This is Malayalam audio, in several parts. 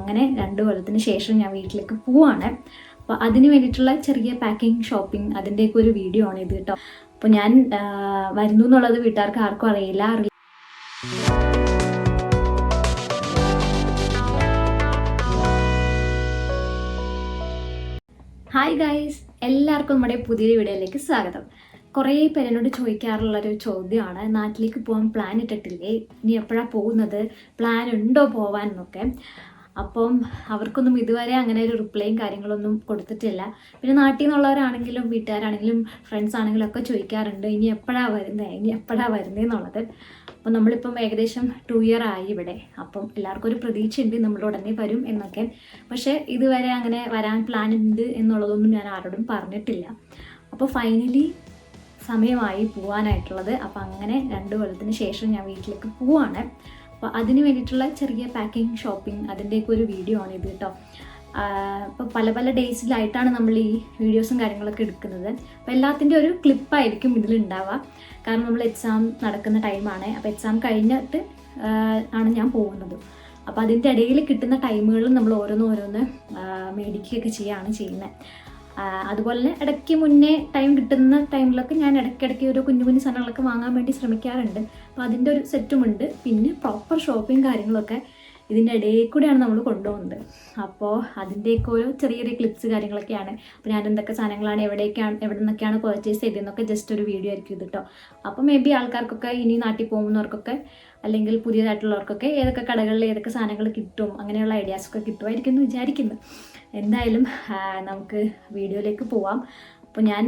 അങ്ങനെ 2 കൊല്ലത്തിന് ശേഷം ഞാൻ വീട്ടിലേക്ക് പോവാണ്. അപ്പോൾ അതിന് വേണ്ടിയിട്ടുള്ള ചെറിയ പാക്കിംഗ് ഷോപ്പിംഗ് അതിൻ്റെയൊക്കെ ഒരു വീഡിയോ ആണ് ഇത് കേട്ടോ. അപ്പോൾ ഞാൻ വരുന്നു എന്നുള്ളത് വീട്ടുകാർക്ക് ആർക്കും അറിയില്ല. ഹായ് ഗൈസ്, എല്ലാവർക്കും നമ്മുടെ പുതിയൊരു വീഡിയോയിലേക്ക് സ്വാഗതം. കുറേ പേര് എന്നോട് ചോദിക്കാറുള്ളൊരു ചോദ്യമാണ്, നാട്ടിലേക്ക് പോകാൻ പ്ലാൻ ഇട്ടിട്ടില്ലേ, ഇനി എപ്പോഴാണ് പോകുന്നത്, പ്ലാൻ ഉണ്ടോ പോകാൻ എന്നൊക്കെ. അപ്പം അവർക്കൊന്നും ഇതുവരെ അങ്ങനെ ഒരു റിപ്ലൈയും കാര്യങ്ങളൊന്നും കൊടുത്തിട്ടില്ല. പിന്നെ നാട്ടിൽ നിന്നുള്ളവരാണെങ്കിലും വീട്ടുകാരാണെങ്കിലും ഫ്രണ്ട്സ് ആണെങ്കിലും ഒക്കെ ചോദിക്കാറുണ്ട് ഇനി എപ്പോഴാണ് വരുന്നത് എന്നുള്ളത്. അപ്പം നമ്മളിപ്പം ഏകദേശം 2 ഇയർ ആയി ഇവിടെ. അപ്പം എല്ലാവർക്കും ഒരു പ്രതീക്ഷയുണ്ട് നമ്മൾ ഉടനെ വരും എന്നൊക്കെ. പക്ഷേ ഇതുവരെ അങ്ങനെ വരാൻ പ്ലാൻ ഉണ്ട് എന്നുള്ളതൊന്നും ഞാൻ ആരോടും പറഞ്ഞിട്ടില്ല. അപ്പോൾ ഫൈനലി സമയമായി പോകാനായിട്ടുള്ളത്. അപ്പം അങ്ങനെ 2 കൊല്ലത്തിന് ശേഷം ഞാൻ വീട്ടിലേക്ക് പോവാണ്. അപ്പോൾ അതിന് വേണ്ടിയിട്ടുള്ള ചെറിയ പാക്കിംഗ് ഷോപ്പിംഗ് അതിൻ്റെയൊക്കെ ഒരു വീഡിയോ ആണ് ഇത് കേട്ടോ. ഇപ്പോൾ പല ഡേയ്സിലായിട്ടാണ് നമ്മൾ ഈ വീഡിയോസും കാര്യങ്ങളൊക്കെ എടുക്കുന്നത്. അപ്പോൾ എല്ലാത്തിൻ്റെ ഒരു ക്ലിപ്പായിരിക്കും ഇതിലുണ്ടാവുക. കാരണം നമ്മൾ എക്സാം നടക്കുന്ന ടൈമാണ്. അപ്പോൾ എക്സാം കഴിഞ്ഞിട്ട് ആണ് ഞാൻ പോകുന്നത്. അപ്പോൾ അതിൻ്റെ ഇടയിൽ കിട്ടുന്ന ടൈമുകളിൽ നമ്മൾ ഓരോന്ന് മേടിക്കുകയൊക്കെ ചെയ്യുന്നത്. അതുപോലെ തന്നെ ഇടയ്ക്ക് മുന്നേ ടൈം കിട്ടുന്ന ടൈമിലൊക്കെ ഞാൻ ഇടയ്ക്കിടയ്ക്ക് ഒരു കുഞ്ഞു സാധനങ്ങളൊക്കെ വാങ്ങാൻ വേണ്ടി ശ്രമിക്കാറുണ്ട്. അപ്പോൾ അതിൻ്റെ ഒരു സെറ്റുമുണ്ട്. പിന്നെ പ്രോപ്പർ ഷോപ്പിംഗ് കാര്യങ്ങളൊക്കെ ഇതിൻ്റെ ഇടയിൽ കൂടെയാണ് നമ്മൾ കൊണ്ടുപോകുന്നത്. അപ്പോൾ അതിൻ്റെയൊക്കെ ഓരോ ചെറിയ ക്ലിപ്സ് കാര്യങ്ങളൊക്കെയാണ്. അപ്പോൾ ഞാൻ എന്തൊക്കെ സാധനങ്ങളാണ് എവിടെ നിന്നൊക്കെയാണ് പർച്ചേസ് ചെയ്തതെന്നൊക്കെ ജസ്റ്റ് ഒരു വീഡിയോ ആയിരിക്കും ഇത് കേട്ടോ. അപ്പോൾ മേ ബി ആൾക്കാർക്കൊക്കെ ഇനി നാട്ടിൽ പോകുന്നവർക്കൊക്കെ അല്ലെങ്കിൽ പുതിയതായിട്ടുള്ളവർക്കൊക്കെ ഏതൊക്കെ കടകളിൽ ഏതൊക്കെ സാധനങ്ങൾ കിട്ടും അങ്ങനെയുള്ള ഐഡിയാസൊക്കെ കിട്ടുമായിരിക്കും എന്ന് വിചാരിക്കുന്നു. എന്തായാലും നമുക്ക് വീഡിയോയിലേക്ക് പോവാം. അപ്പോൾ ഞാൻ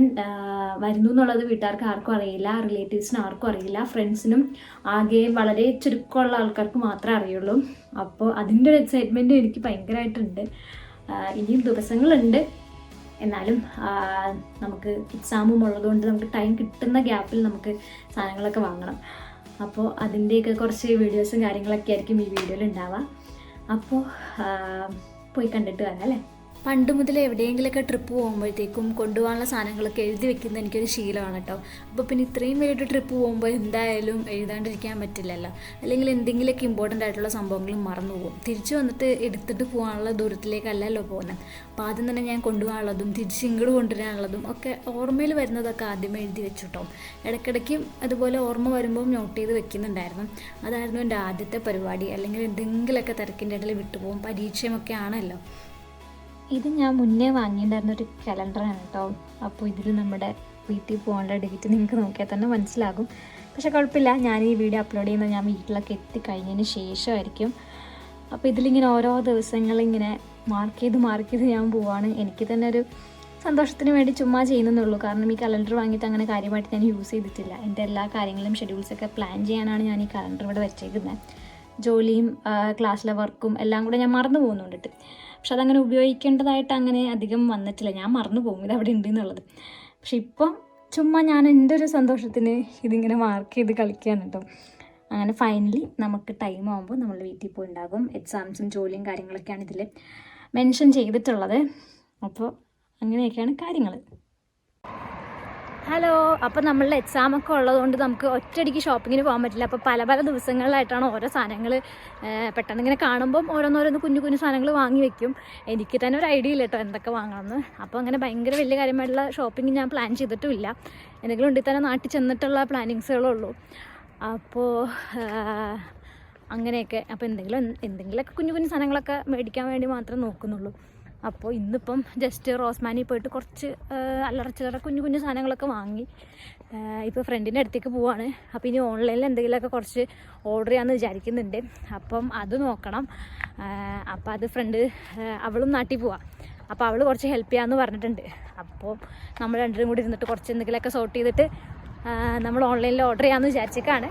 വരുന്നു എന്നുള്ളത് വീട്ടുകാർക്ക് ആർക്കും അറിയില്ല, റിലേറ്റീവ്സിനും ആർക്കും അറിയില്ല, ഫ്രണ്ട്സിനും ആകെ വളരെ ചുരുക്കമുള്ള ആൾക്കാർക്ക് മാത്രമേ അറിയുള്ളൂ. അപ്പോൾ അതിൻ്റെ ഒരു എക്സൈറ്റ്മെൻറ്റും എനിക്ക് ഭയങ്കരമായിട്ടുണ്ട്. ഇനിയും ദിവസങ്ങളുണ്ട്. എന്നാലും നമുക്ക് എക്സാമും ഉള്ളതുകൊണ്ട് നമുക്ക് ടൈം കിട്ടുന്ന ഗ്യാപ്പിൽ നമുക്ക് സാധനങ്ങളൊക്കെ വാങ്ങണം. അപ്പോൾ അതിൻ്റെയൊക്കെ കുറച്ച് വീഡിയോസും കാര്യങ്ങളൊക്കെ ആയിരിക്കും ഈ വീഡിയോയിൽ ഉണ്ടാവുക. അപ്പോൾ പോയി കണ്ടിട്ട് വരാം അല്ലേ. പണ്ട് മുതൽ എവിടെയെങ്കിലുമൊക്കെ ട്രിപ്പ് പോകുമ്പോഴത്തേക്കും കൊണ്ടുപോകാനുള്ള സാധനങ്ങളൊക്കെ എഴുതി വെക്കുന്നത് എനിക്കൊരു ശീലമാണ് കേട്ടോ. അപ്പോൾ പിന്നെ ഇത്രയും വലിയൊരു ട്രിപ്പ് പോകുമ്പോൾ എന്തായാലും എഴുതാണ്ടിരിക്കാൻ പറ്റില്ലല്ലോ. അല്ലെങ്കിൽ എന്തെങ്കിലുമൊക്കെ ഇമ്പോർട്ടൻ്റ് ആയിട്ടുള്ള സംഭവങ്ങൾ മറന്നു പോകും. തിരിച്ചു വന്നിട്ട് എടുത്തിട്ട് പോകാനുള്ള ദൂരത്തിലേക്കല്ലല്ലോ പോകുന്നത്. അപ്പോൾ ആദ്യം തന്നെ ഞാൻ കൊണ്ടുപോകാനുള്ളതും തിരിച്ച് ഇങ്ങോട്ട് കൊണ്ടുവരാനുള്ളതും ഒക്കെ ഓർമ്മയിൽ വരുന്നതൊക്കെ ആദ്യമേ എഴുതി വെച്ചു കേട്ടോ. ഇടയ്ക്കിടയ്ക്കും അതുപോലെ ഓർമ്മ വരുമ്പോൾ നോട്ട് ചെയ്ത് വെക്കുന്നുണ്ടായിരുന്നു. അതായിരുന്നു എൻ്റെ ആദ്യത്തെ പരിപാടി. അല്ലെങ്കിൽ എന്തെങ്കിലുമൊക്കെ തിരക്കിൻ്റെ ഇടയിൽ വിട്ടുപോകും. പരീക്ഷയൊക്കെ ആണല്ലോ. ഇത് ഞാൻ മുന്നേ വാങ്ങിയിട്ടുണ്ടായിരുന്നൊരു കലണ്ടറാണ് കേട്ടോ. അപ്പോൾ ഇതിൽ നമ്മുടെ വീട്ടിൽ പോകേണ്ട ഡേറ്റ് നിങ്ങൾക്ക് നോക്കിയാൽ തന്നെ മനസ്സിലാകും. പക്ഷേ കുഴപ്പമില്ല, ഞാൻ ഈ വീഡിയോ അപ്ലോഡ് ചെയ്യുന്നത് ഞാൻ വീട്ടിലൊക്കെ എത്തിക്കഴിഞ്ഞതിന് ശേഷമായിരിക്കും. അപ്പോൾ ഇതിലിങ്ങനെ ഓരോ ദിവസങ്ങളിങ്ങനെ മാർക്ക് ചെയ്ത് ഞാൻ പോവാണ്. എനിക്ക് തന്നെ ഒരു സന്തോഷത്തിന് വേണ്ടി ചുമ്മാ ചെയ്യുന്നതെന്നുള്ളൂ. കാരണം ഈ കലണ്ടർ വാങ്ങിയിട്ട് അങ്ങനെ കാര്യമായിട്ട് ഞാൻ യൂസ് ചെയ്തിട്ടില്ല. എൻ്റെ എല്ലാ കാര്യങ്ങളും ഷെഡ്യൂൾസൊക്കെ പ്ലാൻ ചെയ്യാനാണ് ഞാൻ ഈ കലണ്ടർ ഇവിടെ വെച്ചേക്കുന്നത്. ജോലിയും ക്ലാസ്സിലെ വർക്കും എല്ലാം കൂടെ ഞാൻ മറന്നു പോകുന്നുണ്ടിട്ട്. പക്ഷെ അതങ്ങനെ ഉപയോഗിക്കേണ്ടതായിട്ട് അങ്ങനെ അധികം വന്നിട്ടില്ല. ഞാൻ മറന്നു പോകും ഇതവിടെ ഉണ്ട് എന്നുള്ളത്. പക്ഷെ ഇപ്പം ചുമ്മാ ഞാൻ എൻ്റെ ഒരു സന്തോഷത്തിന് ഇതിങ്ങനെ മാർക്ക് ചെയ്ത് കളിക്കുകയാണ് കേട്ടോ. അങ്ങനെ ഫൈനലി നമുക്ക് ടൈം ആകുമ്പോൾ നമ്മൾ വീട്ടിൽ പോയിട്ടുണ്ടാകും. എക്സാംസും ജോലിയും കാര്യങ്ങളൊക്കെയാണ് ഇതിൽ മെൻഷൻ ചെയ്തിട്ടുള്ളത്. അപ്പോൾ അങ്ങനെയൊക്കെയാണ് കാര്യങ്ങൾ. ഹലോ, അപ്പോൾ നമ്മളുടെ എക്സാമൊക്കെ ഉള്ളതുകൊണ്ട് നമുക്ക് ഒറ്റയടിക്ക് ഷോപ്പിങ്ങിന് പോകാൻ പറ്റില്ല. അപ്പോൾ പല ദിവസങ്ങളിലായിട്ടാണ് ഓരോ സാധനങ്ങൾ പെട്ടെന്ന് ഇങ്ങനെ കാണുമ്പം ഓരോന്നോരോന്ന് കുഞ്ഞു സാധനങ്ങൾ വാങ്ങി വെക്കും. എനിക്ക് തന്നെ ഒരു ഐഡിയ ഇല്ല കേട്ടോ എന്തൊക്കെ വാങ്ങണമെന്ന്. അപ്പോൾ അങ്ങനെ ഭയങ്കര വലിയ കാര്യമായിട്ടുള്ള ഷോപ്പിംഗ് ഞാൻ പ്ലാൻ ചെയ്തിട്ടുമില്ല. എന്തെങ്കിലും ഉണ്ടെങ്കിൽ തന്നെ നാട്ടിൽ ചെന്നിട്ടുള്ള പ്ലാനിങ്സുകളേ ഉള്ളൂ. അപ്പോൾ അങ്ങനെയൊക്കെ. അപ്പോൾ എന്തെങ്കിലുമൊക്കെ കുഞ്ഞു സാധനങ്ങളൊക്കെ മേടിക്കാൻ വേണ്ടി മാത്രമേ നോക്കുന്നുള്ളൂ. അപ്പോൾ ഇന്നിപ്പം ജസ്റ്റ് റോസ്മാനി പോയിട്ട് കുറച്ച് അല്ലറച്ചില്ലറ കുഞ്ഞു സാധനങ്ങളൊക്കെ വാങ്ങി ഇപ്പോൾ ഫ്രണ്ടിൻ്റെ അടുത്തേക്ക് പോവാണ്. അപ്പോൾ ഇനി ഓൺലൈനിൽ എന്തെങ്കിലുമൊക്കെ കുറച്ച് ഓർഡർ ചെയ്യാമെന്ന് വിചാരിക്കുന്നുണ്ട്. അപ്പം അത് നോക്കണം. അപ്പോൾ അത് ഫ്രണ്ട് അവളും നാട്ടിൽ പോവാം. അപ്പോൾ അവൾ കുറച്ച് ഹെൽപ്പ് ചെയ്യാമെന്ന് പറഞ്ഞിട്ടുണ്ട്. അപ്പോൾ നമ്മൾ രണ്ടുപേരും കൂടി ഇരുന്നിട്ട് കുറച്ച് എന്തെങ്കിലുമൊക്കെ സോർട്ട് ചെയ്തിട്ട് നമ്മൾ ഓൺലൈനിൽ ഓർഡർ ചെയ്യാമെന്ന് വിചാരിച്ചേക്കാണ്.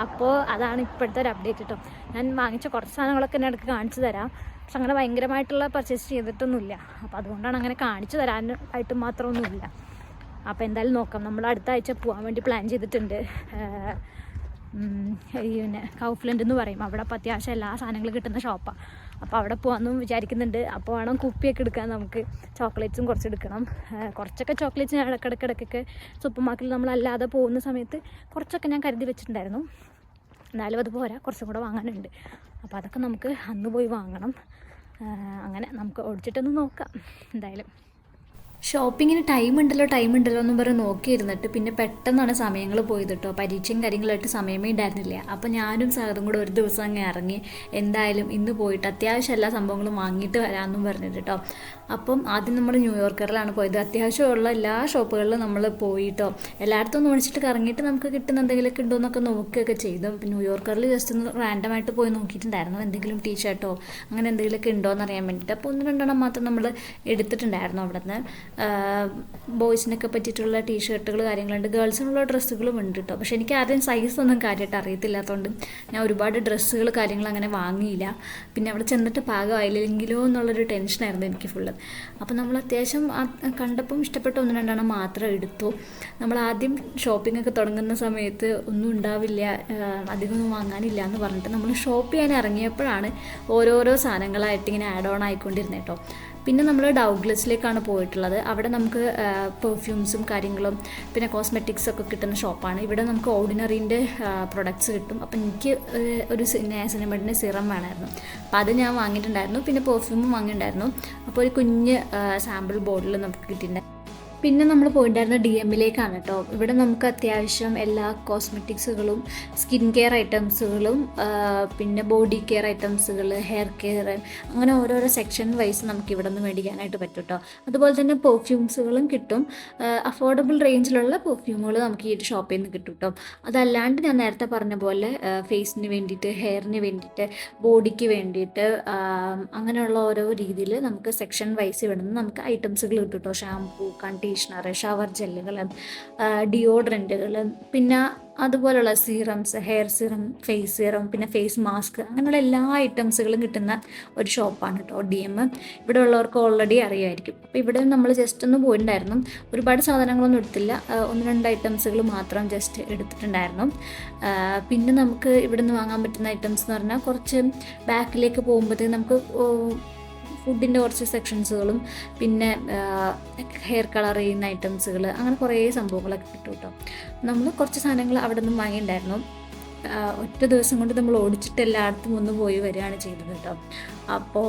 അപ്പോൾ അതാണ് ഇപ്പോഴത്തെ ഒരു അപ്ഡേറ്റ് കേട്ടോ. ഞാൻ വാങ്ങിച്ച കുറച്ച് സാധനങ്ങളൊക്കെ എന്നെ ഇടയ്ക്ക് കാണിച്ചു തരാം. പക്ഷെ അങ്ങനെ ഭയങ്കരമായിട്ടുള്ള പർച്ചേസ് ചെയ്തിട്ടൊന്നുമില്ല. അപ്പോൾ അതുകൊണ്ടാണ് അങ്ങനെ കാണിച്ചു തരാനായിട്ട് മാത്രമൊന്നുമില്ല. അപ്പോൾ എന്തായാലും നോക്കാം. നമ്മൾ അടുത്ത ആഴ്ച പോകാൻ വേണ്ടി പ്ലാൻ ചെയ്തിട്ടുണ്ട്. പിന്നെ കൗഫ്ലൻഡ് എന്ന് പറയും. അവിടെ അപ്പോൾ അത്യാവശ്യം എല്ലാ സാധനങ്ങളും കിട്ടുന്ന ഷോപ്പാണ്. അപ്പോൾ അവിടെ പോകാമെന്നും വിചാരിക്കുന്നുണ്ട്. അപ്പോൾ വേണം കുപ്പിയൊക്കെ എടുക്കാൻ. നമുക്ക് ചോക്ലേറ്റ്സും കുറച്ച് എടുക്കണം. കുറച്ചൊക്കെ ചോക്ലേറ്റ്സ് ഞാൻ ഇടയ്ക്കിടയ്ക്കൊക്കെ സൂപ്പർ മാർക്കറ്റിൽ നമ്മളല്ലാതെ പോകുന്ന സമയത്ത് കുറച്ചൊക്കെ ഞാൻ കരുതി വെച്ചിട്ടുണ്ടായിരുന്നു. എന്നാലും അത് പോരാ, കുറച്ചും കൂടെ വാങ്ങാനുണ്ട്. അപ്പോൾ അതൊക്കെ നമുക്ക് അന്ന് പോയി വാങ്ങണം. അങ്ങനെ നമുക്ക് ഓടിച്ചിട്ടൊന്ന് നോക്കാം എന്തായാലും. ഷോപ്പിങ്ങിന് ടൈം ഉണ്ടല്ലോ എന്നും പറഞ്ഞ് നോക്കിയിരുന്നിട്ട് പിന്നെ പെട്ടെന്നാണ് സമയങ്ങൾ പോയത് കേട്ടോ. പരീക്ഷയും കാര്യങ്ങളായിട്ട് സമയമേ ഉണ്ടായിരുന്നില്ല. അപ്പോൾ ഞാനും സാറും കൂടെ ഒരു ദിവസം അങ്ങ് ഇറങ്ങി എന്തായാലും ഇന്ന് പോയിട്ട് അത്യാവശ്യം എല്ലാ സംഭവങ്ങളും വാങ്ങിയിട്ട് വരാമെന്നും പറഞ്ഞിട്ട് കേട്ടോ. അപ്പം ആദ്യം നമ്മൾ ന്യൂയോർക്കറിലാണ് പോയത്. അത്യാവശ്യമുള്ള എല്ലാ ഷോപ്പുകളിലും നമ്മൾ പോയിട്ടോ. എല്ലായിടത്തും ഒന്ന് വിളിച്ചിട്ട് കറങ്ങിയിട്ട് നമുക്ക് കിട്ടുന്ന എന്തെങ്കിലുമൊക്കെ ഉണ്ടോ എന്നൊക്കെ നോക്കുകയൊക്കെ ചെയ്തു. പിന്നെ ന്യൂയോർക്കറിൽ ജസ്റ്റ് ഒന്ന് റാൻഡമായിട്ട് പോയി നോക്കിയിട്ടുണ്ടായിരുന്നു എന്തെങ്കിലും ടീഷർട്ടോ അങ്ങനെ എന്തെങ്കിലുമൊക്കെ ഉണ്ടോ എന്ന് അറിയാൻ വേണ്ടിയിട്ട്. അപ്പോൾ 1-2 മാത്രം നമ്മൾ എടുത്തിട്ടുണ്ടായിരുന്നു അവിടെ നിന്ന്. ബോയ്സിനൊക്കെ പറ്റിയിട്ടുള്ള ടീഷർട്ടുകൾ കാര്യങ്ങളുണ്ട്, ഗേൾസിനുള്ള ഡ്രസ്സുകളും ഉണ്ട് കേട്ടോ. പക്ഷേ എനിക്ക് ആദ്യം സൈസൊന്നും കാര്യമായിട്ട് അറിയത്തില്ലാത്തതുകൊണ്ട് ഞാൻ ഒരുപാട് ഡ്രസ്സുകൾ കാര്യങ്ങൾ അങ്ങനെ വാങ്ങിയില്ല. പിന്നെ അവിടെ ചെന്നിട്ട് പാകമായില്ലെങ്കിലോ എന്നുള്ളൊരു ടെൻഷനായിരുന്നു എനിക്ക് ഫുള്ള്. അപ്പോൾ നമ്മൾ അത്യാവശ്യം കണ്ടപ്പം ഇഷ്ടപ്പെട്ട 1-2 മാത്രം എടുത്തു. നമ്മൾ ആദ്യം ഷോപ്പിംഗ് ഒക്കെ തുടങ്ങുന്ന സമയത്ത് ഒന്നും ഉണ്ടാവില്ല, അധികമൊന്നും വാങ്ങാനില്ല എന്ന് പറഞ്ഞിട്ട് നമ്മൾ ഷോപ്പ് ചെയ്യാൻ ഇറങ്ങിയപ്പോഴാണ് ഓരോരോ സാധനങ്ങളായിട്ട് ഇങ്ങനെ ആഡ് ഓൺ ആയിക്കൊണ്ടിരുന്നത് കേട്ടോ. പിന്നെ നമ്മൾ ഡൗഗ്ലസിലേക്കാണ് പോയിട്ടുള്ളത്. അവിടെ നമുക്ക് പെർഫ്യൂംസും കാര്യങ്ങളും പിന്നെ കോസ്മെറ്റിക്സ് ഒക്കെ കിട്ടുന്ന ഷോപ്പാണ്. ഇവിടെ നമുക്ക് ഓർഡിനറിൻ്റെ പ്രൊഡക്ട്സ് കിട്ടും. അപ്പം എനിക്ക് ഒരു സിനിമയുടെ സിറം വേണമായിരുന്നു, അപ്പോൾ അത് ഞാൻ വാങ്ങിയിട്ടുണ്ടായിരുന്നു. പിന്നെ പെർഫ്യൂമും വാങ്ങിയിട്ടുണ്ടായിരുന്നു. അപ്പോൾ ഒരു കുഞ്ഞ് സാമ്പിൾ ബോട്ടിൽ നമുക്ക് കിട്ടിയിട്ടുണ്ട്. പിന്നെ നമ്മൾ പോയിട്ടുണ്ടായിരുന്ന DMലേക്കാണ് കേട്ടോ. ഇവിടെ നമുക്ക് അത്യാവശ്യം എല്ലാ കോസ്മെറ്റിക്സുകളും സ്കിൻ കെയർ ഐറ്റംസുകളും പിന്നെ ബോഡി കെയർ ഐറ്റംസുകൾ, ഹെയർ കെയർ, അങ്ങനെ ഓരോരോ സെക്ഷൻ വൈസ് നമുക്ക് ഇവിടെ നിന്ന് മേടിക്കാനായിട്ട് പറ്റും കേട്ടോ. അതുപോലെ തന്നെ പെർഫ്യൂംസുകളും കിട്ടും. അഫോർഡബിൾ റേഞ്ചിലുള്ള പെർഫ്യൂമുകൾ നമുക്ക് ഈ ഒരു ഷോപ്പിൽ നിന്ന് കിട്ടും കേട്ടോ. അതല്ലാണ്ട് ഞാൻ നേരത്തെ പറഞ്ഞ പോലെ ഫേസിന് വേണ്ടിയിട്ട്, ഹെയറിന് വേണ്ടിയിട്ട്, ബോഡിക്ക് വേണ്ടിയിട്ട് അങ്ങനെയുള്ള ഓരോ രീതിയിൽ നമുക്ക് സെക്ഷൻ വൈസ് ഇവിടെ നിന്ന് നമുക്ക് ഐറ്റംസുകൾ കിട്ടും കേട്ടോ. ഷാംപൂ, കണ്ടീഷണർ, ഷവർ ജെല്ലുകൾ, ഡിയോഡ്രൻറ്റുകൾ, പിന്നെ അതുപോലുള്ള serums, hair serum, face serum, പിന്നെ ഫേസ് മാസ്ക്, അങ്ങനെയുള്ള എല്ലാ ഐറ്റംസുകളും കിട്ടുന്ന ഒരു ഷോപ്പാണ് കേട്ടോ DM. ഇവിടെ ഉള്ളവർക്ക് ഓൾറെഡി അറിയാമായിരിക്കും. അപ്പോൾ ഇവിടെ നമ്മൾ ജസ്റ്റ് ഒന്ന് പോയിട്ടുണ്ടായിരുന്നു. ഒരുപാട് സാധനങ്ങളൊന്നും എടുത്തില്ല, 1-2 ഐറ്റംസുകൾ മാത്രം ജസ്റ്റ് എടുത്തിട്ടുണ്ടായിരുന്നു. പിന്നെ നമുക്ക് ഇവിടെ നിന്ന് വാങ്ങാൻ പറ്റുന്ന ഐറ്റംസ് എന്ന് പറഞ്ഞാൽ കുറച്ച് ബാക്കിലേക്ക് പോകുമ്പോഴത്തേക്ക് നമുക്ക് ഫുഡിൻ്റെ കുറച്ച് സെക്ഷൻസുകളും പിന്നെ ഹെയർ കളർ ചെയ്യുന്ന ഐറ്റംസുകൾ, അങ്ങനെ കുറേ സംഭവങ്ങളൊക്കെ കിട്ടും കേട്ടോ. നമ്മൾ കുറച്ച് സാധനങ്ങൾ അവിടെ നിന്നും വാങ്ങിയിട്ടുണ്ടായിരുന്നു. ഒറ്റ ദിവസം കൊണ്ട് നമ്മൾ ഓടിച്ചിട്ട് എല്ലായിടത്തും ഒന്ന് പോയി വരികയാണ് ചെയ്തത് കേട്ടോ. അപ്പോൾ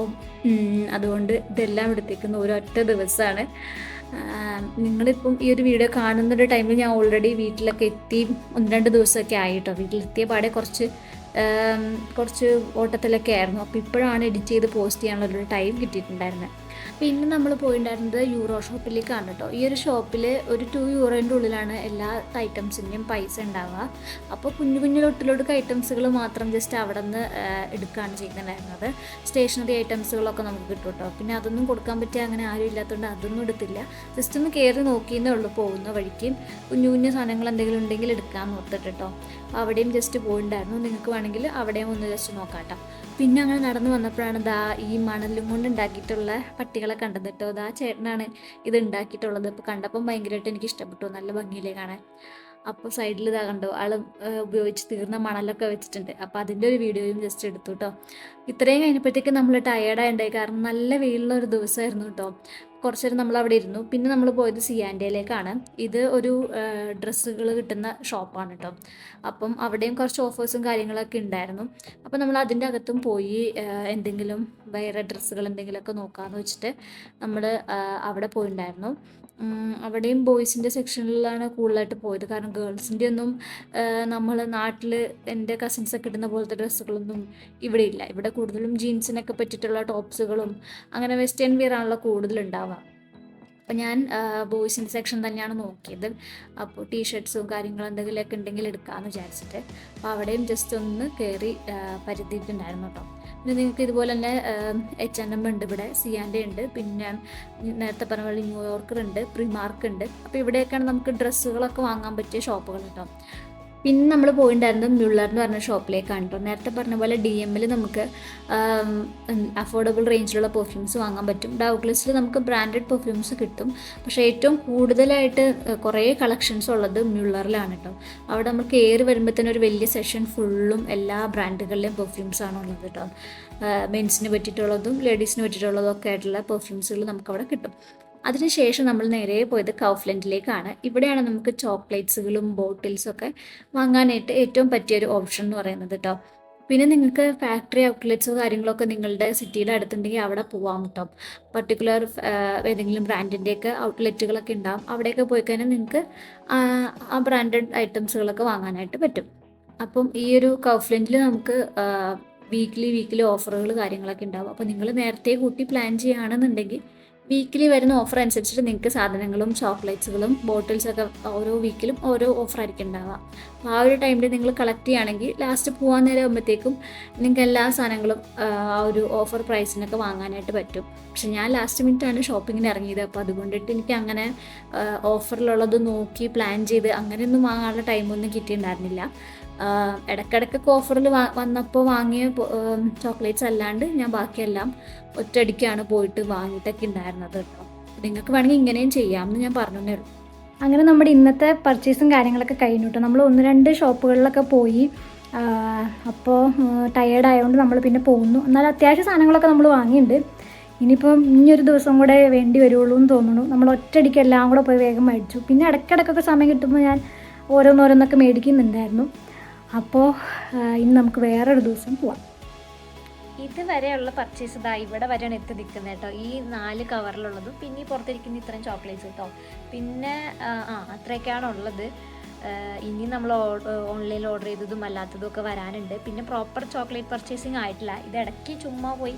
അതുകൊണ്ട് ഇതെല്ലാം എടുത്തേക്കുന്ന ഒരൊറ്റ ദിവസമാണ്. നിങ്ങളിപ്പം ഈ ഒരു വീഡിയോ കാണുന്നൊരു ടൈമിൽ ഞാൻ ഓൾറെഡി വീട്ടിലൊക്കെ എത്തി 1-2 ദിവസമൊക്കെ ആയിട്ടോ. വീട്ടിലെത്തിയ പാടെ കുറച്ച് ഓട്ടത്തിലൊക്കെ ആയിരുന്നു. അപ്പോൾ ഇപ്പോഴാണ് എഡിറ്റ് ചെയ്ത് പോസ്റ്റ് ചെയ്യാനുള്ളൊരു ടൈം കിട്ടിയിട്ടുണ്ടായിരുന്നത്. പിന്നെ നമ്മൾ പോയിട്ടുണ്ടായിരുന്നത് യൂറോ ഷോപ്പിലേക്കാണ് കേട്ടോ. ഈ ഒരു ഷോപ്പിൽ ഒരു 2 യൂറോൻ്റെ ഉള്ളിലാണ് എല്ലാ ഐറ്റംസിൻ്റെയും പൈസ ഉണ്ടാവുക. അപ്പോൾ കുഞ്ഞു ലൊട്ടിലൊടുക്ക് ഐറ്റംസുകൾ മാത്രം ജസ്റ്റ് അവിടെ നിന്ന് എടുക്കുകയാണ് ചെയ്യുന്നുണ്ടായിരുന്നത്. സ്റ്റേഷനറി ഐറ്റംസുകളൊക്കെ നമുക്ക് കിട്ടും കേട്ടോ. പിന്നെ അതൊന്നും കൊടുക്കാൻ പറ്റിയ അങ്ങനെ ആരും ഇല്ലാത്തതുകൊണ്ട് അതൊന്നും എടുത്തില്ല. ജസ്റ്റ് ഒന്ന് കയറി നോക്കിയെന്നേ ഉള്ളൂ. പോകുന്ന വഴിക്ക് കുഞ്ഞു സാധനങ്ങൾ എന്തെങ്കിലും ഉണ്ടെങ്കിൽ എടുക്കാമെന്ന് ഓർത്തിട്ട് കേട്ടോ. അപ്പോൾ അവിടെയും ജസ്റ്റ് പോയിട്ടുണ്ടായിരുന്നു. നിങ്ങൾക്ക് വേണമെങ്കിൽ അവിടെയും ഒന്ന് ജസ്റ്റ് നോക്കാം കേട്ടോ. പിന്നെ അങ്ങനെ നടന്നു വന്നപ്പോഴാണ് ഈ മണലും കൊണ്ട് ഉണ്ടാക്കിയിട്ടുള്ള പട്ടികളെ കണ്ടത് കേട്ടോ. ചേട്ടനാണ് ഇത് ഉണ്ടാക്കിയിട്ടുള്ളത്. ഇപ്പോൾ കണ്ടപ്പം ഭയങ്കരമായിട്ട് എനിക്ക് ഇഷ്ടപ്പെട്ടു, നല്ല ഭംഗിയിലേ കാണാൻ. അപ്പോൾ സൈഡിൽ കണ്ടോ ആൾ ഉപയോഗിച്ച് തീർന്ന മണലൊക്കെ വെച്ചിട്ടുണ്ട്. അപ്പോൾ അതിൻ്റെ ഒരു വീഡിയോയും ജസ്റ്റ് എടുത്തു കേട്ടോ. ഇത്രയും കഴിഞ്ഞപ്പോഴത്തേക്ക് നമ്മൾ ടയേർഡായിട്ടുണ്ടായി, കാരണം നല്ല വെയിലുള്ള ഒരു ദിവസമായിരുന്നു കേട്ടോ. കുറച്ച് നേരം നമ്മൾ അവിടെ ഇരുന്നു. പിന്നെ നമ്മൾ പോയത് സിയാൻഡയിലേക്കാണ്. ഇത് ഒരു ഡ്രസ്സുകൾ കിട്ടുന്ന ഷോപ്പാണ് കേട്ടോ. അപ്പം അവിടെയും കുറച്ച് ഓഫേഴ്സും കാര്യങ്ങളൊക്കെ ഉണ്ടായിരുന്നു. അപ്പോൾ നമ്മൾ അതിൻ്റെ അകത്തും പോയി എന്തെങ്കിലും വേറെ ഡ്രസ്സുകൾ എന്തെങ്കിലുമൊക്കെ നോക്കാമെന്ന് വെച്ചിട്ട് നമ്മൾ അവിടെ പോയിട്ടുണ്ടായിരുന്നു. അവിടെയും ബോയ്സിൻ്റെ സെക്ഷനിലാണ് കൂടുതലായിട്ട് പോയത്. കാരണം ഗേൾസിൻ്റെ ഒന്നും നമ്മൾ നാട്ടിൽ എൻ്റെ കസിൻസൊക്കെ ഇടുന്ന പോലത്തെ ഡ്രസ്സുകളൊന്നും ഇവിടെ ഇല്ല. ഇവിടെ കൂടുതലും ജീൻസിനൊക്കെ പറ്റിയിട്ടുള്ള ടോപ്സുകളും അങ്ങനെ വെസ്റ്റേൺ വെയർ ആണല്ലോ കൂടുതലുണ്ടാവുക. അപ്പം ഞാൻ ബോയ്സിൻ്റെ സെക്ഷൻ തന്നെയാണ് നോക്കിയത്. അപ്പോൾ ടീഷർട്ട്സും കാര്യങ്ങളും എന്തെങ്കിലുമൊക്കെ ഉണ്ടെങ്കിൽ എടുക്കാമെന്ന് വിചാരിച്ചിട്ട് അപ്പോൾ അവിടെയും ജസ്റ്റ് ഒന്ന് കയറി പരുതിയിട്ടുണ്ടായിരുന്നു കേട്ടോ. പിന്നെ നിങ്ങൾക്ക് ഇതുപോലെ തന്നെ H&M ഉണ്ട്, ഇവിടെ സിയാൻഡെ ഉണ്ട്, പിന്നെ നേരത്തെ പറഞ്ഞ പോലെ ന്യൂയോർക്കർ ഉണ്ട്, പ്രിമാർക്ക് ഉണ്ട്. അപ്പോൾ ഇവിടെയൊക്കെയാണ് നമുക്ക് ഡ്രസ്സുകളൊക്കെ വാങ്ങാൻ പറ്റിയ ഷോപ്പുകൾ കേട്ടോ. പിന്നെ നമ്മൾ പോയിട്ടുണ്ടായിരുന്നത് മ്യുള്ളർ എന്ന് പറഞ്ഞ ഷോപ്പിലേക്കാണ് കേട്ടോ. നേരത്തെ പറഞ്ഞ പോലെ DM നമുക്ക് അഫോർഡബിൾ റേഞ്ചിലുള്ള പെർഫ്യൂംസ് വാങ്ങാൻ പറ്റും. ഡൗഗ്ലസിൽ നമുക്ക് ബ്രാൻഡഡ് പെർഫ്യൂംസ് കിട്ടും. പക്ഷേ ഏറ്റവും കൂടുതലായിട്ട് കുറേ കളക്ഷൻസ് ഉള്ളത് മ്യുള്ളറിലാണ് കേട്ടോ. അവിടെ നമ്മൾ കയറി വരുമ്പോൾ തന്നെ ഒരു വലിയ സെഷൻ ഫുള്ളും എല്ലാ ബ്രാൻഡുകളിലെയും പെർഫ്യൂംസാണ് ഉള്ളത് കേട്ടോ. മെൻസിന് പറ്റിയിട്ടുള്ളതും ലേഡീസിന് പറ്റിയിട്ടുള്ളതും ഒക്കെ ആയിട്ടുള്ള പെർഫ്യൂംസുകൾ നമുക്കവിടെ കിട്ടും. അതിനുശേഷം നമ്മൾ നേരെ പോയത് കൗഫ്ലൻഡിലേക്കാണ്. ഇവിടെയാണ് നമുക്ക് ചോക്ലേറ്റ്സുകളും ബോട്ടിൽസും ഒക്കെ വാങ്ങാനായിട്ട് ഏറ്റവും പറ്റിയൊരു ഓപ്ഷൻ എന്ന് പറയുന്നത് കേട്ടോ. പിന്നെ നിങ്ങൾക്ക് ഫാക്ടറി ഔട്ട്ലെറ്റ്സോ കാര്യങ്ങളൊക്കെ നിങ്ങളുടെ സിറ്റിയുടെ അടുത്തുണ്ടെങ്കിൽ അവിടെ പോകാൻ കേട്ടോ. പർട്ടിക്കുലർ ഏതെങ്കിലും ബ്രാൻഡിൻ്റെയൊക്കെ ഔട്ട്ലെറ്റുകളൊക്കെ ഉണ്ടാകും. അവിടെയൊക്കെ പോയി കഴിഞ്ഞാൽ നിങ്ങൾക്ക് ആ ബ്രാൻഡഡ് ഐറ്റംസുകളൊക്കെ വാങ്ങാനായിട്ട് പറ്റും. അപ്പം ഈ ഒരു കൗഫ്ലൻഡിൽ നമുക്ക് വീക്കിലി ഓഫറുകൾ കാര്യങ്ങളൊക്കെ ഉണ്ടാവും. അപ്പോൾ നിങ്ങൾ നേരത്തെ കൂട്ടി പ്ലാൻ ചെയ്യുകയാണെന്നുണ്ടെങ്കിൽ വീക്കിലി വരുന്ന ഓഫർ അനുസരിച്ചിട്ട് നിങ്ങൾക്ക് സാധനങ്ങളും ചോക്ലേറ്റ്സുകളും ബോട്ടിൽസൊക്കെ ഓരോ വീക്കിലും ഓരോ ഓഫറായിരിക്കും ഉണ്ടാവുക. അപ്പോൾ ആ ഒരു ടൈമിൽ നിങ്ങൾ കളക്ട് ചെയ്യുകയാണെങ്കിൽ ലാസ്റ്റ് പോകാൻ നേരം ആകുമ്പോഴത്തേക്കും നിങ്ങൾക്ക് എല്ലാ സാധനങ്ങളും ആ ഒരു ഓഫർ പ്രൈസിനൊക്കെ വാങ്ങാനായിട്ട് പറ്റും. പക്ഷെ ഞാൻ ലാസ്റ്റ് മിനിറ്റാണ് ഷോപ്പിങ്ങിന് ഇറങ്ങിയത്. അപ്പോൾ അതുകൊണ്ടിട്ട് എനിക്ക് അങ്ങനെ ഓഫറിലുള്ളത് നോക്കി പ്ലാൻ ചെയ്ത് അങ്ങനെയൊന്നും വാങ്ങാനുള്ള ടൈമൊന്നും കിട്ടിയിട്ടുണ്ടായിരുന്നില്ല. ഇടയ്ക്കിടയ്ക്കൊക്കെ ഓഫറിൽ വന്നപ്പോൾ വാങ്ങിയ ചോക്ലേറ്റ്സ് അല്ലാണ്ട് ഞാൻ ബാക്കിയെല്ലാം ഒറ്റയടിക്കാണ് പോയിട്ട് വാങ്ങിയിട്ടൊക്കെ ഉണ്ടായിരുന്നത് കേട്ടോ. നിങ്ങൾക്ക് വേണമെങ്കിൽ ഇങ്ങനെയും ചെയ്യാമെന്ന് ഞാൻ പറഞ്ഞേ ഉള്ളൂ. അങ്ങനെ നമ്മുടെ ഇന്നത്തെ പർച്ചേസും കാര്യങ്ങളൊക്കെ കഴിഞ്ഞു കേട്ടോ. നമ്മൾ 1-2 ഷോപ്പുകളിലൊക്കെ പോയി. അപ്പോൾ ടയേർഡ് ആയതുകൊണ്ട് നമ്മൾ പിന്നെ പോകുന്നു. എന്നാൽ അത്യാവശ്യം സാധനങ്ങളൊക്കെ നമ്മൾ വാങ്ങിയിട്ടുണ്ട്. ഇനിയിപ്പം ഇനിയൊരു ദിവസം കൂടെ വേണ്ടി വരുള്ളൂ എന്ന് തോന്നുന്നു. നമ്മൾ ഒറ്റയടിക്ക് എല്ലാം കൂടെ പോയി വേഗം മേടിച്ചു. പിന്നെ ഇടയ്ക്കിടയ്ക്കൊക്കെ സമയം കിട്ടുമ്പോൾ ഞാൻ ഓരോന്നോരോന്നൊക്കെ മേടിക്കുന്നുണ്ടായിരുന്നു. അപ്പോൾ ഇനി നമുക്ക് വേറൊരു ദിവസം പോവാം. ഇതുവരെയുള്ള പർച്ചേസ് ഇതാ ഇവിടെ വരെയാണ് എത്തി നിൽക്കുന്നത് കേട്ടോ. ഈ 4 കവറിലുള്ളതും പിന്നെ ഈ പുറത്തിരിക്കുന്ന ഇത്രയും ചോക്ലേറ്റ്സ് കേട്ടോ. പിന്നെ അത്രയൊക്കെയാണ് ഉള്ളത്. ഇനി നമ്മൾ ഓൺലൈനിൽ ഓർഡർ ചെയ്തതും അല്ലാത്തതും ഒക്കെ വരാനുണ്ട്. പിന്നെ പ്രോപ്പർ ചോക്ലേറ്റ് പർച്ചേസിങ് ആയിട്ടില്ല. ഇത് ഇടയ്ക്ക് ചുമ്മാ പോയി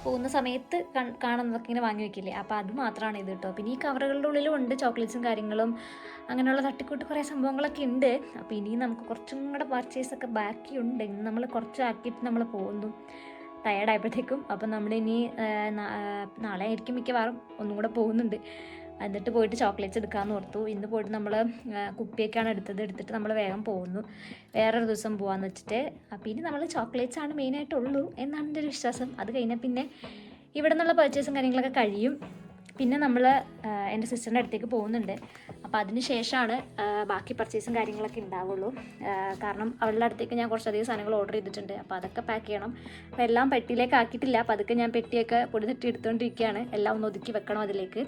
പോകുന്ന സമയത്ത് കാണുന്നതൊക്കെ ഇങ്ങനെ വാങ്ങി വെക്കില്ലേ, അപ്പോൾ അത് മാത്രമാണ് ഇത് കേട്ടോ. പിന്നെ ഈ കവറുകളുടെ ഉള്ളിലും ഉണ്ട് ചോക്ലേറ്റ്സും കാര്യങ്ങളും, അങ്ങനെയുള്ള തട്ടിക്കൂട്ട് കുറേ സംഭവങ്ങളൊക്കെ ഉണ്ട്. അപ്പോൾ ഇനിയും നമുക്ക് കുറച്ചും കൂടെ പർച്ചേസൊക്കെ ബാക്കിയുണ്ട്. ഇന്ന് നമ്മൾ കുറച്ചാക്കിയിട്ട് നമ്മൾ പോകുന്നു ടയേർഡായപ്പോഴത്തേക്കും. അപ്പം നമ്മളിനി നാളെ ആയിരിക്കും മിക്കവാറും ഒന്നും കൂടെ പോകുന്നുണ്ട്. എന്നിട്ട് പോയിട്ട് ചോക്ലേറ്റ്സ് എടുക്കാമെന്ന് ഓർത്തു. ഇന്ന് പോയിട്ട് നമ്മൾ കുപ്പിയൊക്കെയാണ് എടുത്തിട്ട് നമ്മൾ വേഗം പോകുന്നു. വേറൊരു ദിവസം പോകാമെന്ന് വെച്ചിട്ട്. അപ്പോൾ ഇനി നമ്മൾ ചോക്ലേറ്റ്സ് ആണ് മെയിനായിട്ടുള്ളൂ എന്നാണ് എൻ്റെ ഒരു വിശ്വാസം. അത് കഴിഞ്ഞാൽ പിന്നെ ഇവിടെ നിന്നുള്ള പർച്ചേസും കാര്യങ്ങളൊക്കെ കഴിയും. പിന്നെ നമ്മൾ എൻ്റെ സിസ്റ്ററിൻ്റെ അടുത്തേക്ക് പോകുന്നുണ്ട്. അപ്പോൾ അതിന് ശേഷമാണ് ബാക്കി പർച്ചേസും കാര്യങ്ങളൊക്കെ ഉണ്ടാവുള്ളൂ. കാരണം അവളുടെ അടുത്തേക്ക് ഞാൻ കുറച്ചധികം സാധനങ്ങൾ ഓർഡർ ചെയ്തിട്ടുണ്ട്. അപ്പോൾ അതൊക്കെ പാക്ക് ചെയ്യണം. അപ്പോൾ എല്ലാം പെട്ടിയിലേക്ക് ആക്കിയിട്ടില്ല. അപ്പോൾ അതൊക്കെ ഞാൻ പെട്ടിയൊക്കെ പൊടി തട്ടി എടുത്തുകൊണ്ടിരിക്കുകയാണ്. എല്ലാം ഒന്ന് ഒതുക്കി വെക്കണം അതിലേക്ക്.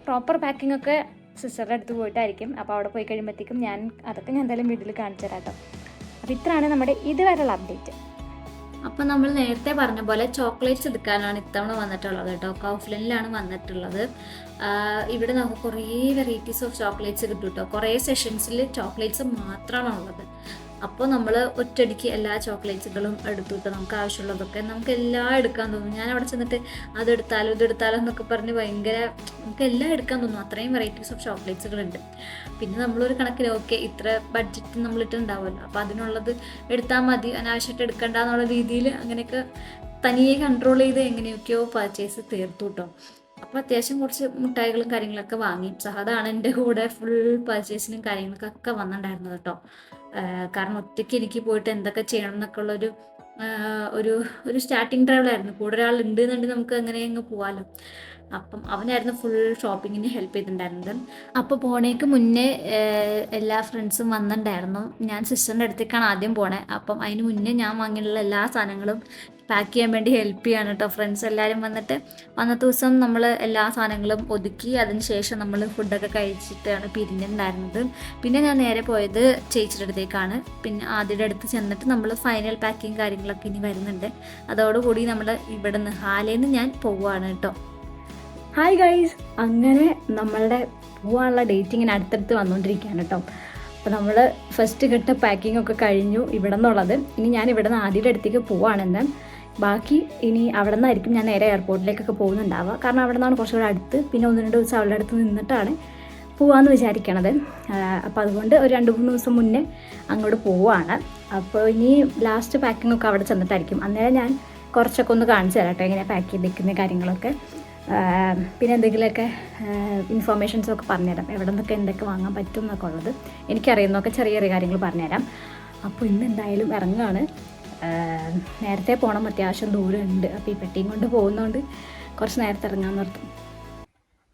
പ്രോപ്പർ പാക്കിംഗ് ഒക്കെ സിസ്റ്ററുടെ അടുത്ത് പോയിട്ടായിരിക്കും. അപ്പോൾ അവിടെ പോയി കഴിയുമ്പോഴത്തേക്കും അതൊക്കെ ഞാൻ എന്തായാലും വീട്ടിൽ കാണിച്ചു തരാം കേട്ടോ. അപ്പോൾ ഇത്രയാണ് നമ്മുടെ ഇതുവരെയുള്ള അപ്ഡേറ്റ്. അപ്പോൾ നമ്മൾ നേരത്തെ പറഞ്ഞ പോലെ ചോക്ലേറ്റ്സ് എടുക്കാനാണ് ഇത്തവണ വന്നിട്ടുള്ളത് കേട്ടോ. കൗഫ്ലൻഡിലാണ് വന്നിട്ടുള്ളത്. ഇവിടെ നമുക്ക് കുറേ വെറൈറ്റീസ് ഓഫ് ചോക്ലേറ്റ്സ് കിട്ടും കേട്ടോ. കുറേ സെഷൻസിൽ ചോക്ലേറ്റ്സ് മാത്രമാണ് ഉള്ളത്. അപ്പോൾ നമ്മൾ ഒറ്റയടിക്ക് എല്ലാ ചോക്ലേറ്റ്സുകളും എടുത്തിട്ട് നമുക്ക് ആവശ്യമുള്ളതൊക്കെ നമുക്ക് എല്ലാം എടുക്കാൻ തോന്നും. ഞാൻ അവിടെ ചെന്നിട്ട് അതെടുത്താലോ ഇതെടുത്താലോ എന്നൊക്കെ പറഞ്ഞ് നമുക്ക് എല്ലാം എടുക്കാൻ തോന്നും. അത്രയും വെറൈറ്റീസ് ഓഫ് ചോക്ലേറ്റ്സുകളുണ്ട്. പിന്നെ നമ്മളൊരു കണക്കിന് ഓക്കെ ഇത്ര ബഡ്ജറ്റ് നമ്മളിട്ടുണ്ടാവുമല്ലോ, അപ്പോൾ അതിനുള്ളത് എടുത്താൽ മതി, അനാവശ്യമായിട്ട് എടുക്കണ്ട എന്നുള്ള രീതിയിൽ അങ്ങനെയൊക്കെ തനിയെ കൺട്രോൾ ചെയ്ത് എങ്ങനെയൊക്കെയോ പർച്ചേസ് തീർത്തു കേട്ടോ. അപ്പോൾ അത്യാവശ്യം കുറച്ച് മിഠായികളും കാര്യങ്ങളൊക്കെ വാങ്ങി. സഹദാണ് എൻ്റെ കൂടെ ഫുൾ പർച്ചേസിനും കാര്യങ്ങൾക്കൊക്കെ വന്നിട്ടുണ്ടായിരുന്നത് കേട്ടോ. കാരണം ഒറ്റയ്ക്ക് എനിക്ക് പോയിട്ട് എന്തൊക്കെ ചെയ്യണം എന്നൊക്കെ ഉള്ളൊരു ഒരു സ്റ്റാർട്ടിങ് ട്രാവലായിരുന്നു. കൂടെ ഒരാൾ ഉണ്ട് എന്നുണ്ടെങ്കിൽ നമുക്ക് അങ്ങനെ അങ്ങ് പോകാമല്ലോ. അപ്പം അവനായിരുന്നു ഫുൾ ഷോപ്പിങ്ങിന് ഹെൽപ്പ് ചെയ്തിട്ടുണ്ടായിരുന്നത്. അപ്പോൾ പോണേക്ക് മുന്നേ എല്ലാ ഫ്രണ്ട്സും വന്നിട്ടുണ്ടായിരുന്നു. ഞാൻ സിസ്റ്ററിൻ്റെ അടുത്തേക്കാണ് ആദ്യം പോണേ. അപ്പം അതിന് മുന്നേ ഞാൻ വാങ്ങിയിട്ടുള്ള എല്ലാ സാധനങ്ങളും പാക്ക് ചെയ്യാൻ വേണ്ടി ഹെൽപ്പ് ചെയ്യാണ് കേട്ടോ ഫ്രണ്ട്സ് എല്ലാവരും വന്നിട്ട്. അന്നത്തെ ദിവസം നമ്മൾ എല്ലാ സാധനങ്ങളും ഒതുക്കി അതിന് ശേഷം നമ്മൾ ഫുഡൊക്കെ കഴിച്ചിട്ടാണ് പിരിഞ്ഞിട്ടുണ്ടായിരുന്നത്. പിന്നെ ഞാൻ നേരെ പോയത് ചേച്ചിയുടെ അടുത്തേക്കാണ്. പിന്നെ ആദ്യയുടെ അടുത്ത് ചെന്നിട്ട് നമ്മൾ ഫൈനൽ പാക്കിങ് കാര്യങ്ങളൊക്കെ ഇനി വരുന്നുണ്ട്. അതോടുകൂടി നമ്മൾ ഇവിടെ നിന്ന് ഹാലേന്ന് ഞാൻ പോവുകയാണ് കേട്ടോ. ഹായ് ഗൈസ്, അങ്ങനെ നമ്മളുടെ പോകാനുള്ള ഡേറ്റ് ഇങ്ങനെ അടുത്തടുത്ത് വന്നുകൊണ്ടിരിക്കുകയാണ് കേട്ടോ. അപ്പോൾ നമ്മൾ ഫസ്റ്റ് ഘട്ട പാക്കിംഗ് ഒക്കെ കഴിഞ്ഞു ഇവിടെ നിന്നുള്ളത്. ഇനി ഞാൻ ഇവിടെ നിന്ന് ആദ്യയുടെ അടുത്തേക്ക് പോവുകയാണെന്ന്. ബാക്കി ഇനി അവിടെ നിന്നായിരിക്കും ഞാൻ നേരെ എയർപോർട്ടിലേക്കൊക്കെ പോകുന്നുണ്ടാവുക. കാരണം അവിടെ നിന്നാണ് കുറച്ചുകൂടെ അടുത്ത്. പിന്നെ 1-2 ദിവസം അവളുടെ അടുത്ത് നിന്നിട്ടാണ് പോകാമെന്ന് വിചാരിക്കണത്. അപ്പോൾ അതുകൊണ്ട് ഒരു 2-3 ദിവസം മുന്നേ അങ്ങോട്ട് പോവുകയാണ്. അപ്പോൾ ഇനി ലാസ്റ്റ് പാക്കിംഗ് ഒക്കെ അവിടെ ചെന്നിട്ടായിരിക്കും. അന്നേരം ഞാൻ കുറച്ചൊക്കെ ഒന്ന് കാണിച്ചു തരാം കേട്ടോ, എങ്ങനെ പാക്ക് ചെയ്തിരിക്കുന്ന കാര്യങ്ങളൊക്കെ. പിന്നെ എന്തെങ്കിലുമൊക്കെ ഇൻഫോർമേഷൻസൊക്കെ പറഞ്ഞുതരാം, എവിടെ നിന്നൊക്കെ എന്തൊക്കെ വാങ്ങാൻ പറ്റും എന്നൊക്കെ ഉള്ളത്. എനിക്കറിയുന്നതൊക്കെ ചെറിയ ചെറിയ കാര്യങ്ങൾ പറഞ്ഞുതരാം. അപ്പോൾ ഇന്ന് എന്തായാലും ഇറങ്ങുകയാണ്. നേരത്തെ പോകണം, അത്യാവശ്യം ദൂരമുണ്ട്. അപ്പോൾ ഈ പെട്ടിയും കൊണ്ട് പോകുന്നതുകൊണ്ട് കുറച്ച് നേരത്തെ ഇറങ്ങാമെന്ന് നിർത്തും.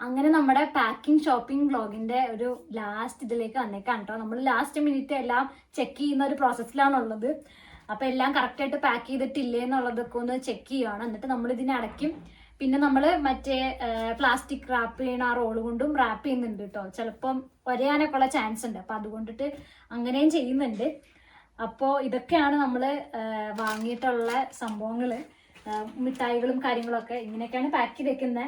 അങ്ങനെ നമ്മുടെ പാക്കിംഗ് ഷോപ്പിംഗ് വ്ളോഗിൻ്റെ ഒരു ലാസ്റ്റ് ഇതിലേക്ക് വന്നേക്കാണ് കേട്ടോ. നമ്മൾ ലാസ്റ്റ് മിനിറ്റ് എല്ലാം ചെക്ക് ചെയ്യുന്ന ഒരു പ്രോസസ്സിലാണുള്ളത്. അപ്പോൾ എല്ലാം കറക്റ്റായിട്ട് പാക്ക് ചെയ്തിട്ടില്ലേ എന്നുള്ളതൊക്കെ ഒന്ന് ചെക്ക് ചെയ്യുകയാണ്. എന്നിട്ട് നമ്മൾ ഇതിനെ അടയ്ക്കും. പിന്നെ നമ്മൾ മറ്റേ പ്ലാസ്റ്റിക് റാപ്പ് ചെയ്യണ ആ റോള് കൊണ്ടും റാപ്പ് ചെയ്യുന്നുണ്ട് കേട്ടോ. ചിലപ്പം ഒരയാനൊക്കെ ഉള്ള ചാൻസ് ഉണ്ട്. അപ്പം അതുകൊണ്ടിട്ട് അങ്ങനെയും ചെയ്യുന്നുണ്ട്. അപ്പോൾ ഇതൊക്കെയാണ് നമ്മൾ വാങ്ങിയിട്ടുള്ള സംഭവങ്ങൾ. മിഠായികളും കാര്യങ്ങളൊക്കെ ഇങ്ങനെയൊക്കെയാണ് പാക്ക് ചെയ്ത് വെക്കുന്നത്.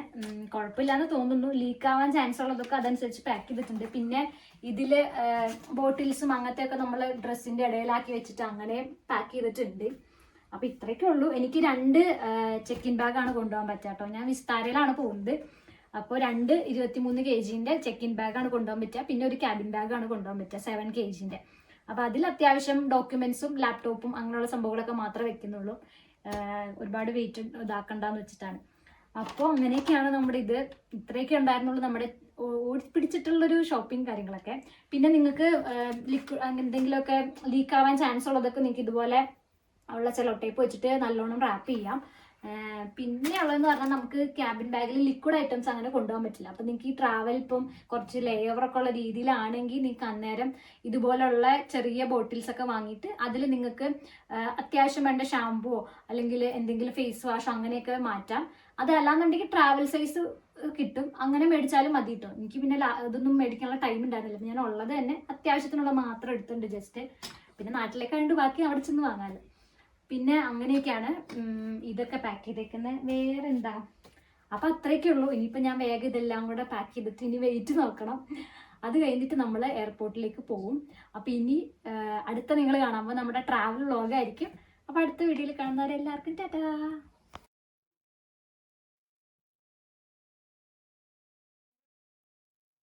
കുഴപ്പമില്ലാന്ന് തോന്നുന്നു. ലീക്ക് ആവാൻ ചാൻസ് ഉള്ളതൊക്കെ അതനുസരിച്ച് പാക്ക് ചെയ്തിട്ടുണ്ട്. പിന്നെ ഇതിൽ ബോട്ടിൽസും അങ്ങനത്തെയൊക്കെ നമ്മൾ ഡ്രസ്സിൻ്റെ ഇടയിലാക്കി വെച്ചിട്ട് അങ്ങനെ പാക്ക് ചെയ്തിട്ടുണ്ട്. അപ്പോൾ ഇത്രയൊക്കെ ഉള്ളൂ. എനിക്ക് 2 ചെക്കിൻ ബാഗാണ് കൊണ്ടുപോകാൻ പറ്റുക കേട്ടോ. ഞാൻ വിസ്താരയിലാണ് പോകുന്നത്. അപ്പോൾ 2 23 kg ചെക്കിൻ ബാഗാണ് കൊണ്ടുപോകാൻ പറ്റുക. പിന്നെ ഒരു ക്യാബിൻ ബാഗാണ് കൊണ്ടുപോകാൻ പറ്റുക 7 kg. അപ്പോൾ അതിൽ അത്യാവശ്യം ഡോക്യുമെന്റ്സും ലാപ്ടോപ്പും അങ്ങനെയുള്ള സംഭവങ്ങളൊക്കെ മാത്രമേ വെക്കുന്നുള്ളൂ. ഒരുപാട് വെയിറ്റ് ഇതാക്കണ്ടെന്ന് വെച്ചിട്ടാണ്. അപ്പോൾ അങ്ങനെയൊക്കെയാണ് നമ്മുടെ ഇത്. ഇത്രയൊക്കെ ഉണ്ടായിരുന്നുള്ളൂ നമ്മുടെ ഓടിപ്പിടിച്ചിട്ടുള്ളൊരു ഷോപ്പിംഗ് കാര്യങ്ങളൊക്കെ. പിന്നെ നിങ്ങൾക്ക് എന്തെങ്കിലുമൊക്കെ ലീക്ക് ആവാൻ ചാൻസ് ഉള്ളതൊക്കെ നിങ്ങൾക്ക് ഇതുപോലെ ഉള്ള സെല്ലോ ടേപ്പ് വെച്ചിട്ട് നല്ലോണം റാപ്പ് ചെയ്യാം. പിന്നെ ഉള്ളതെന്ന് പറഞ്ഞാൽ നമുക്ക് ക്യാബിൻ ബാഗിൽ ലിക്വിഡ് ഐറ്റംസ് അങ്ങനെ കൊണ്ടുപോകാൻ പറ്റില്ല. അപ്പം നിങ്ങൾക്ക് ഈ ട്രാവൽ ഇപ്പം കുറച്ച് ലെയറൊക്കെ ഉള്ള രീതിയിലാണെങ്കിൽ നിങ്ങൾക്ക് അന്നേരം ഇതുപോലുള്ള ചെറിയ ബോട്ടിൽസ് ഒക്കെ വാങ്ങിയിട്ട് അതിൽ നിങ്ങൾക്ക് അത്യാവശ്യം വേണ്ട ഷാമ്പുവോ അല്ലെങ്കിൽ എന്തെങ്കിലും ഫേസ് വാഷോ അങ്ങനെയൊക്കെ മാറ്റാം. അതല്ലാന്നുണ്ടെങ്കിൽ ട്രാവൽ സൈസ് കിട്ടും, അങ്ങനെ മേടിച്ചാലും മതി കേട്ടോ. എനിക്ക് പിന്നെ ഇതൊന്നും മേടിക്കാനുള്ള ടൈം ഉണ്ടായിരുന്നില്ല. ഞാൻ ഉള്ളത് തന്നെ അത്യാവശ്യത്തിനുള്ള മാത്രം എടുത്തിട്ടുണ്ട് ജസ്റ്റ്. പിന്നെ നാട്ടിലേക്ക് ആയതുകൊണ്ട് ബാക്കി അവിടെ ചെന്ന് വാങ്ങാമല്ലോ. പിന്നെ അങ്ങനെയൊക്കെയാണ് ഇതൊക്കെ പാക്ക് ചെയ്തേക്കുന്നത്. വേറെ എന്താ, അപ്പം അത്രയൊക്കെ ഉള്ളൂ. ഇനിയിപ്പോൾ ഞാൻ വേഗം ഇതെല്ലാം കൂടെ പാക്ക് ചെയ്തിട്ട് ഇനി വെയിറ്റ് നോക്കണം. അത് കഴിഞ്ഞിട്ട് നമ്മൾ എയർപോർട്ടിലേക്ക് പോകും. അപ്പം ഇനി അടുത്ത നിങ്ങൾ കാണുമ്പോൾ നമ്മുടെ ട്രാവൽ വ്ളോഗായിരിക്കും. അപ്പോൾ അടുത്ത വീഡിയോയിൽ കാണുന്നവരെല്ലാവർക്കും ടാറ്റാ.